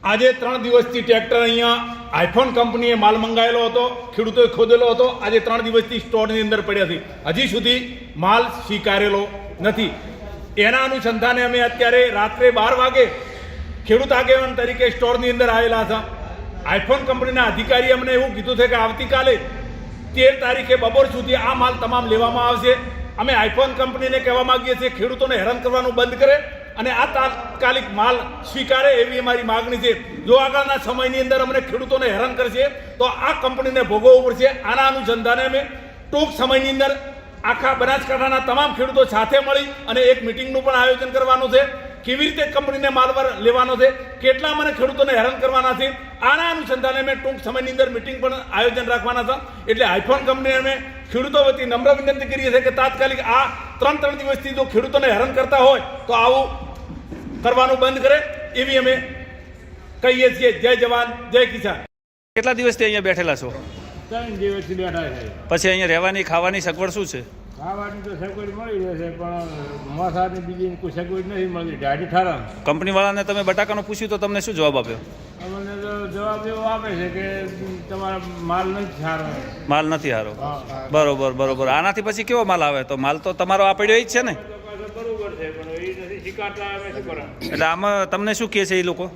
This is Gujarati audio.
આજે 3 દિવસથી ટ્રેક્ટર અહીંયા આઈફોન કંપનીએ માલ મંગાવેલો હતો, ખેડૂતોએ ખોદેલો હતો. આજે 3 દિવસથી સ્ટોરની અંદર પડ્યા છે. હજી સુધી માલ સ્વીકારેલો નથી. એના અનુસંધાને અમે અત્યારે રાત્રે 12 વાગે ખેડૂત આગેવાન તરીકે સ્ટોરની અંદર આવેલા હતા. આઈફોન કંપનીના અધિકારીએ અમને એવું કીધું છે કે આવતીકાલે 13 તારીખે બપોર સુધી આ માલ તમામ લેવામાં આવશે. અમે આઈફોન કંપનીને કહેવા માંગીએ છીએ ખેડૂતોને હેરાન કરવાનું બંધ કરે અને આ તાત્કાલિક માલ સ્વીકારે એવી અમારી માગણી છે. જો આગળના સમયની અંદર અમને ખેડૂતોને હેરાન કરશે તો આ કંપનીને ભોગવવું પડશે. આના અનુસંધાને અમે ટૂંક સમયની અંદર આખા બનાસકાંઠાના તમામ ખેડૂતો સાથે મળી અને એક મિટિંગનું પણ આયોજન કરવાનું છે. કેવી રીતે કંપનીને માલ લેવાનો છે, કેટલા મને ખેડૂતોને હેરાન કરવાના છે, આના અનુસંધાને અમે ટૂંક સમયની અંદર મિટિંગ પણ આયોજન રાખવાના હતા. એટલે આઈફોન કંપનીને અમે ખેડૂતો વતી નમ્ર વિનંતી કરીએ છીએ કે તાત્કાલિક આ 3 દિવસથી જો ખેડૂતોને હેરાન કરતા હોય તો આવું કરવાનું બંધ કરે એવી અમે કહીએ છીએ. જય જવાન જય કિસાન. કેટલા દિવસથી અહીંયા બેઠેલા છો? 3 દિવસથી બેઠા છે. પછી અહીંયા રહેવાની ખાવાની સગવડ શું છે? ખાવાની તો સગવડ મળી રહેશે પણ મસાની બીજી કોઈ સગવડ નથી મળતી. ઢાઢી ઠારા કંપનીવાળાને તમે બટાકાનું પૂછ્યું તો તમને શું જવાબ આપ્યો? અમને તો જવાબ એવો આપે છે કે તમારા માલ નથી સારો. માલ નથી સારો. બરોબર. આનાથી પછી કેવો માલ આવે? તો માલ તો તમારો આ પડ્યો જ છે ને. બરોબર છે પણ એ નથી સ્વીકારતા. અમે શું કરવા? એટલે આમાં તમને શું કહે છે એ લોકો?